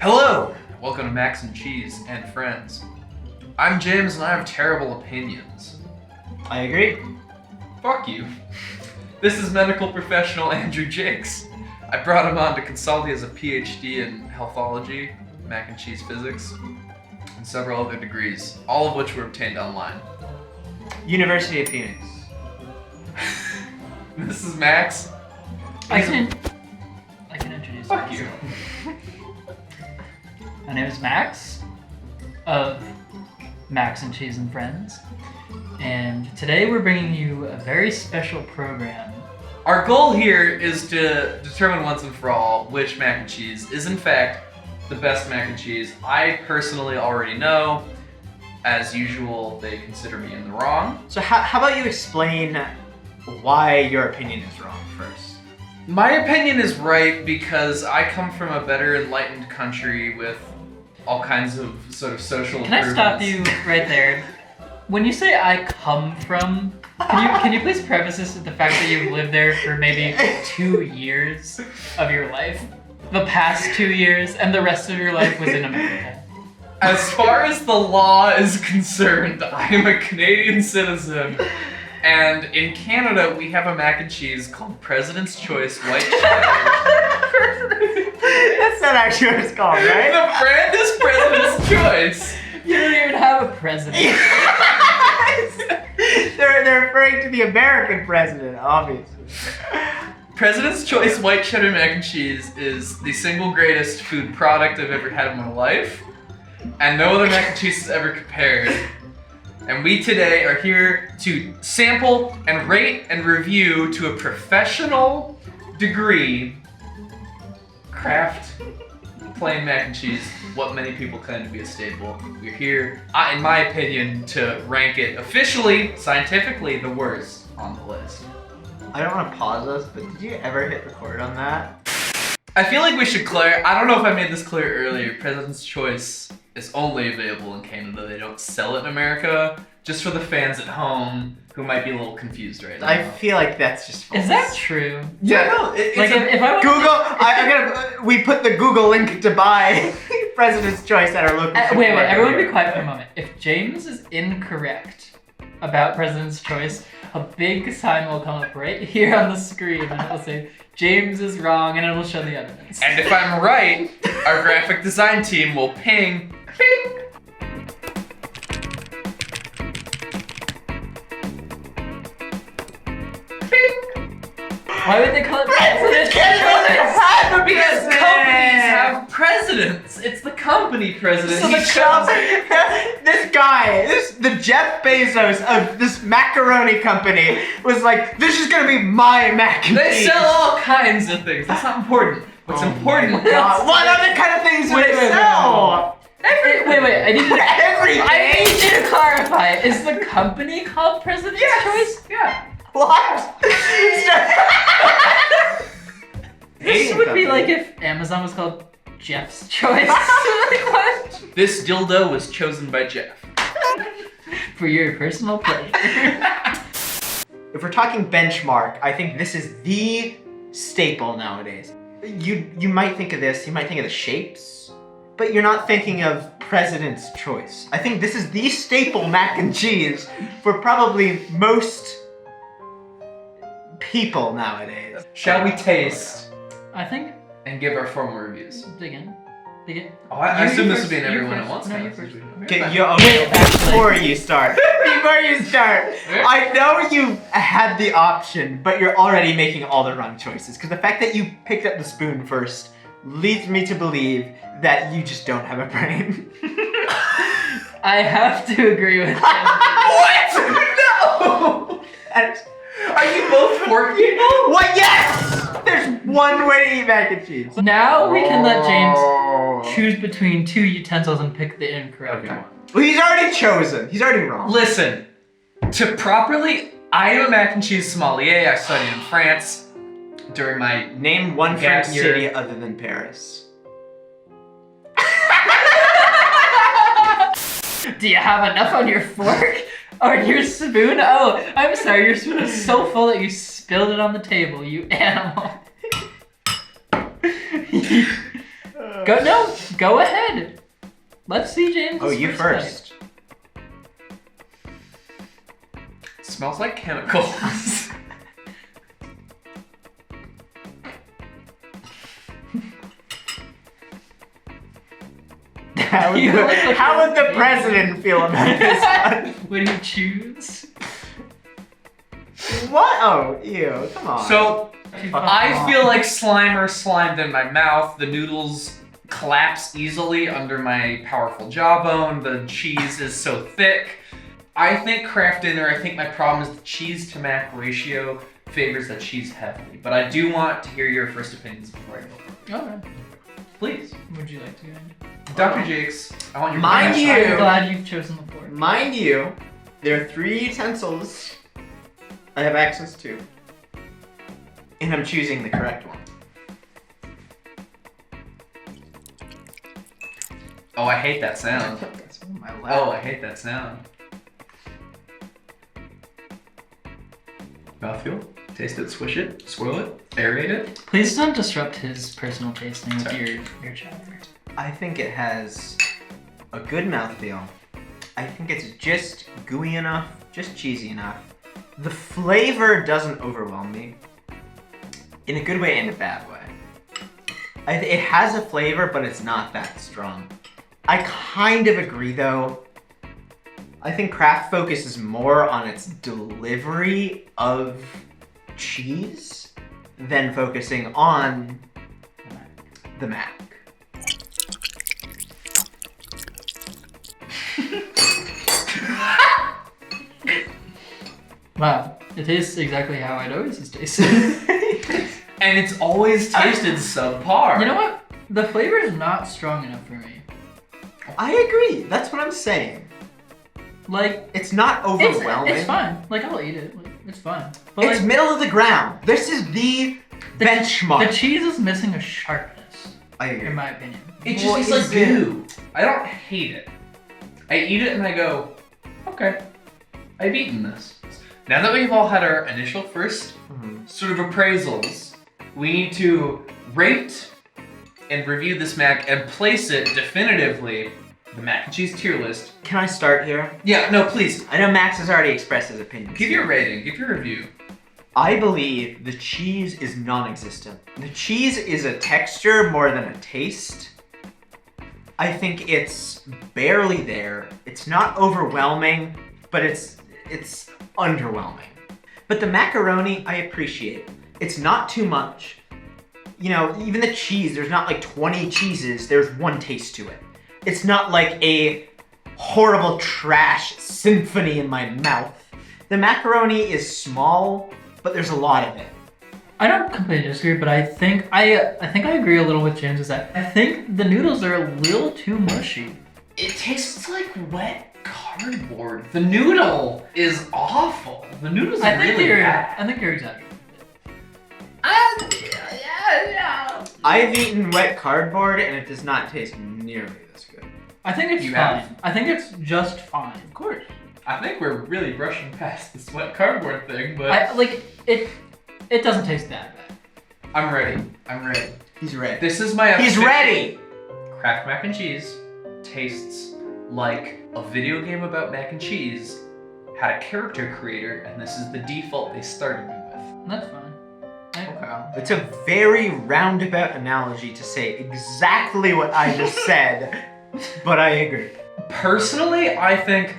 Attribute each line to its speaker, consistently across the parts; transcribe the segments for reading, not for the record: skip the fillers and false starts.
Speaker 1: Hello! Welcome to Max and Cheese and Friends. I'm James and I have terrible opinions.
Speaker 2: I agree.
Speaker 1: Fuck you. This is medical professional Andrew Jakes. I brought him on to consult. He has a PhD in healthology, mac and cheese physics, and several other degrees, all of which were obtained online.
Speaker 2: University of Phoenix.
Speaker 1: This is Max.
Speaker 3: I can introduce
Speaker 1: Fuck you.
Speaker 3: myself. My name is Max of Max and Cheese and Friends, and today we're bringing you a very special program.
Speaker 1: Our goal here is to determine once and for all which mac and cheese is in fact the best mac and cheese. I personally already know. As usual, they consider me in the wrong.
Speaker 2: So how about you explain why your opinion is wrong first?
Speaker 1: My opinion is right because I come from a better enlightened country with all kinds of sort of social
Speaker 3: Can I stop you right there? When you say I come from, can you please preface this with the fact that you've lived there for maybe 2 years of your life? The past 2 years, and the rest of your life was in America.
Speaker 1: As far as the law is concerned, I am a Canadian citizen. And in Canada, we have a mac and cheese called President's Choice White Cheddar.
Speaker 2: That's not actually what it's called, right?
Speaker 1: The brand is President's Choice.
Speaker 3: You don't even have a president.
Speaker 2: They're referring to the American president, obviously.
Speaker 1: President's Choice White Cheddar Mac and Cheese is the single greatest food product I've ever had in my life. And no other mac and cheese is ever compared. And we today are here to sample and rate and review to a professional degree Kraft plain mac and cheese, what many people claim to be a staple. We're here, in my opinion, to rank it officially, scientifically, the worst on the list.
Speaker 2: I don't want to pause us, but did you ever hit record on that?
Speaker 1: I feel like we should clear, I don't know if I made this clear earlier, President's Choice is only available in Canada. They don't sell it in America. Just for the fans at home who might be a little confused right now.
Speaker 2: I feel like that's just false.
Speaker 3: Is that true?
Speaker 1: Yeah, no, it's
Speaker 3: Like if I
Speaker 2: Google, we put the Google link to buy President's Choice at our local
Speaker 3: wait,
Speaker 2: supermarket
Speaker 3: everyone
Speaker 2: here.
Speaker 3: be quiet for a moment. If James is incorrect about President's Choice, a big sign will come up right here on the screen and it will say, James is wrong, and it will show the evidence.
Speaker 1: And if I'm right, our graphic design team will ping.
Speaker 3: Why would they call it President's
Speaker 2: Choice?
Speaker 1: Because companies have presidents. It's the company president.
Speaker 2: So this guy, the Jeff Bezos of this macaroni company was like, this is gonna be my mac and
Speaker 1: They
Speaker 2: cheese.
Speaker 1: sell all kinds of things. That's not important. What's important is
Speaker 2: What other kind of things do
Speaker 3: Wait,
Speaker 2: they
Speaker 3: wait,
Speaker 2: sell?
Speaker 3: Wait, I need you to
Speaker 2: Everything.
Speaker 3: I need you to clarify. Is the company called President's Choice?
Speaker 1: Yeah.
Speaker 2: What?
Speaker 3: This would be like if Amazon was called Jeff's Choice. Like what?
Speaker 1: This dildo was chosen by Jeff.
Speaker 3: For your personal pleasure.
Speaker 2: If we're talking benchmark, I think this is the staple nowadays. You might think of this, you might think of the shapes, but you're not thinking of President's Choice. I think this is the staple mac and cheese for probably most people nowadays.
Speaker 1: Shall we taste
Speaker 3: I think.
Speaker 1: and give our formal reviews?
Speaker 3: Dig in.
Speaker 1: Oh, I
Speaker 3: You
Speaker 1: assume this
Speaker 3: first,
Speaker 1: would be an
Speaker 3: you
Speaker 1: everyone at
Speaker 3: first.
Speaker 1: once.
Speaker 3: No,
Speaker 1: kind
Speaker 3: you
Speaker 1: of
Speaker 3: first.
Speaker 1: situation.
Speaker 2: Okay, before you start, I know you had the option, but you're already making all the wrong choices. Because the fact that you picked up the spoon first leads me to believe that you just don't have a brain.
Speaker 3: I have to agree with him.
Speaker 1: What? No!
Speaker 2: And-
Speaker 1: Are you both pork people?
Speaker 2: What? Yes! There's one way to eat mac and cheese.
Speaker 3: Now we can let James choose between two utensils and pick the incorrect one.
Speaker 2: Well, he's already chosen. He's already wrong.
Speaker 1: Listen, I am a mac and cheese sommelier. I studied in France during my
Speaker 2: Name one
Speaker 1: Gap
Speaker 2: French
Speaker 1: year.
Speaker 2: city other than Paris.
Speaker 3: Do you have enough on your fork? Or your spoon? Oh, I'm sorry, your spoon is so full that you spilled it on the table, you animal. Go ahead. Let's see James.
Speaker 2: Oh, you first.
Speaker 1: It smells like chemicals.
Speaker 2: How would the president feel about this one?
Speaker 3: Would you choose?
Speaker 2: What? Oh, ew, come on.
Speaker 1: So, I feel like Slimer slimed in my mouth. The noodles collapse easily under my powerful jawbone. The cheese is so thick. I think Kraft dinner, I think my problem is the cheese to mac ratio favors the cheese heavily. But I do want to hear your first opinions before I go.
Speaker 3: Okay.
Speaker 1: Please.
Speaker 3: Would you like to go?
Speaker 1: Dr. Jakes, I want your
Speaker 2: Mind
Speaker 1: brain
Speaker 2: you.
Speaker 3: I'm
Speaker 1: shot.
Speaker 3: glad you've chosen the fork.
Speaker 2: Mind you, there are 3 utensils I have access to. And I'm choosing the correct one.
Speaker 1: Oh, I hate that sound.
Speaker 2: That's on my lap.
Speaker 1: Oh, I hate that sound. Mouthfeel? Taste it, swish it, swirl it, aerate it.
Speaker 3: Please don't disrupt his personal tasting with
Speaker 1: Sorry.
Speaker 3: your chatter.
Speaker 2: I think it has a good mouthfeel. I think it's just gooey enough, just cheesy enough. The flavor doesn't overwhelm me. In a good way and a bad way. It has a flavor, but it's not that strong. I kind of agree though. I think Kraft focuses more on its delivery of cheese than focusing on the mac.
Speaker 3: Wow, it tastes exactly how I'd always tasted.
Speaker 1: And it's always tasted subpar.
Speaker 3: You know what? The flavor is not strong enough for me.
Speaker 2: I agree. That's what I'm saying.
Speaker 3: Like,
Speaker 2: It's not overwhelming.
Speaker 3: it's fine. Like, I'll eat it. Like, it's fine. But
Speaker 2: It's
Speaker 3: like,
Speaker 2: middle of the ground. This is the benchmark.
Speaker 3: the cheese is missing a sharpness,
Speaker 2: I agree.
Speaker 3: in my opinion.
Speaker 1: It just
Speaker 2: What
Speaker 1: tastes like
Speaker 2: is it?
Speaker 1: goo. I don't hate it. I eat it and I go, okay, I've eaten this. Now that we've all had our initial first sort of appraisals, we need to rate and review this mac and place it definitively the mac and cheese tier list.
Speaker 2: Can I start here?
Speaker 1: Yeah, no, please.
Speaker 2: I know Max has already expressed his opinion.
Speaker 1: Give your rating, give your review.
Speaker 2: I believe the cheese is non-existent. The cheese is a texture more than a taste. I think it's barely there. It's not overwhelming, but it's underwhelming. But the macaroni, I appreciate. It's not too much. You know, even the cheese, there's not like 20 cheeses, there's one taste to it. It's not like a horrible trash symphony in my mouth. The macaroni is small, but there's a lot of it.
Speaker 3: I don't completely disagree, but I think I agree a little with James. Is that I think the noodles are a little too mushy.
Speaker 1: It tastes like wet cardboard. The noodle is awful. The noodle's really bad.
Speaker 3: I think you're exaggerating.
Speaker 1: Yeah.
Speaker 2: I've eaten wet cardboard and it does not taste nearly this good.
Speaker 3: I think it's
Speaker 1: You
Speaker 3: fine.
Speaker 1: have?
Speaker 3: I think it's just fine.
Speaker 1: Of course. I think we're really brushing past this wet cardboard thing, but
Speaker 3: It doesn't taste that bad.
Speaker 1: I'm ready. I'm ready.
Speaker 2: He's ready.
Speaker 1: This is my
Speaker 2: He's
Speaker 1: official-
Speaker 2: ready!
Speaker 1: Kraft mac and cheese tastes like a video game about mac and cheese had a character creator, and this is the default they started me with.
Speaker 3: That's fine.
Speaker 2: It's a very roundabout analogy to say exactly what I just said, but I agree.
Speaker 1: Personally, I think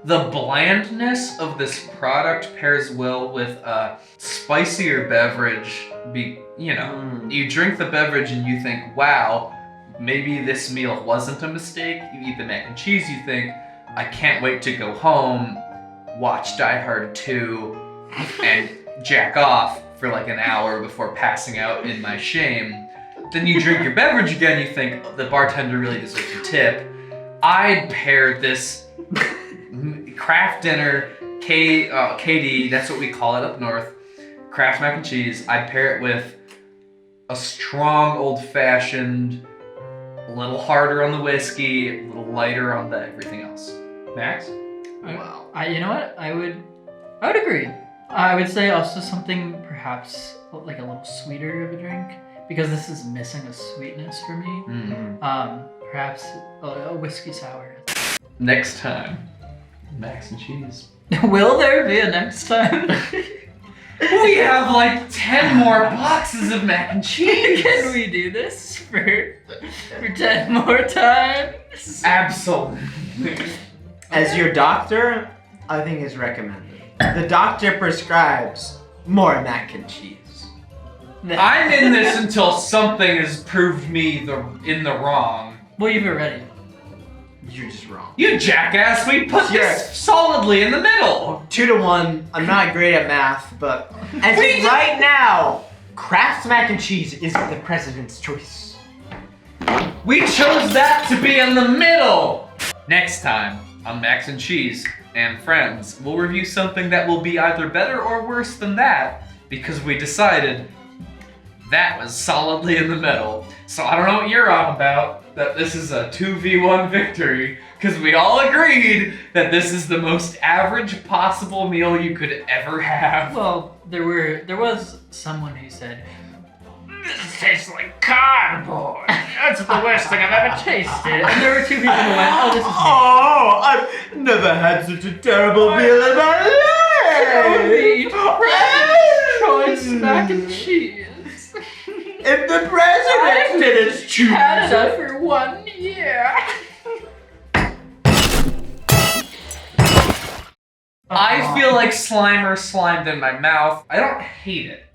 Speaker 1: the blandness of this product pairs well with a spicier beverage. You drink the beverage and you think, wow, maybe this meal wasn't a mistake. You eat the mac and cheese, you think, I can't wait to go home, watch Die Hard 2, and jack off for like an hour before passing out in my shame. then you drink your beverage again, you think the bartender really deserves a tip. I'd pair this Kraft dinner, KD, that's what we call it up north, Kraft mac and cheese. I'd pair it with a strong old-fashioned, a little harder on the whiskey, a little lighter on the everything else. Max?
Speaker 2: Wow.
Speaker 3: You know what? I would agree. I would say also something perhaps like a little sweeter of a drink, because this is missing a sweetness for me. Perhaps a whiskey sour.
Speaker 1: Next time, Max and cheese.
Speaker 3: Will there be a next time?
Speaker 1: We have like 10 more boxes of mac and cheese.
Speaker 3: Can we do this for 10 more times?
Speaker 1: Absolutely.
Speaker 2: As your doctor, I think is recommended. The doctor prescribes more mac and cheese.
Speaker 1: I'm in this until something has proved me in the wrong.
Speaker 3: Well, you've already.
Speaker 2: You're just wrong.
Speaker 1: You jackass, we put this solidly in the middle.
Speaker 2: 2-1. I'm not great at math, but as
Speaker 1: We
Speaker 2: of right now, Kraft mac and cheese is the president's choice.
Speaker 1: We chose that to be in the middle. Next time on Max and Cheese and Friends, we'll review something that will be either better or worse than that, because we decided that was solidly in the middle. So I don't know what you're on about, that this is a 2v1 victory, because we all agreed that this is the most average possible meal you could ever have.
Speaker 3: Well, there was someone who said, "This tastes like cardboard. That's the worst thing I've ever tasted." And there were 2 people who went, "Oh, this is me."
Speaker 2: Oh, I've never had such a terrible meal in my life.
Speaker 3: Choice mac and cheese.
Speaker 2: If the president didn't choose
Speaker 3: Canada
Speaker 2: it.
Speaker 3: for 1 year.
Speaker 1: I feel like Slimer slimed in my mouth. I don't hate it.